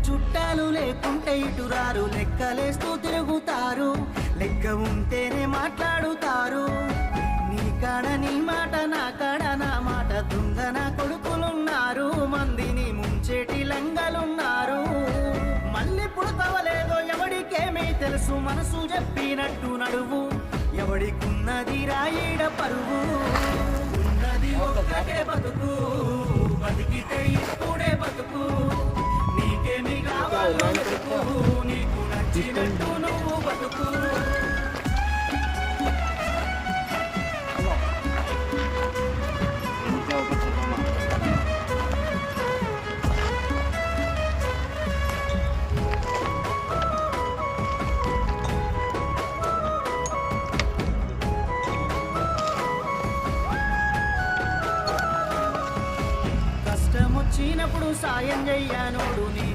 చుట్టాలు లేకుంటే ఇటురారు, లెక్కలేస్తూ తిరుగుతారు, లెక్క ఉంటేనే మాట్లాడుతారు. నీ కాడ నీ మాట, నా కాడ నా మాట, దొంగ నా కొడుకులున్నారు, మందిని ముంచేటి లంగలున్నారు. మళ్ళీ పుడతవలేదో ఎవడికేమీ తెలుసు, మనసు చెప్పినట్టు నడువు, ఎవడికున్నది రాయిడ పరువు. ఉన్నది ఒక్కటే బతుకు, బతికితే ఇప్పుడే బతుకు, నీకేమి కావాలో బతుకు, నీకు నచ్చినట్టు నువ్వు బతుకు. కష్టమొచ్చినప్పుడు సాయం చెయ్యనోడు నీ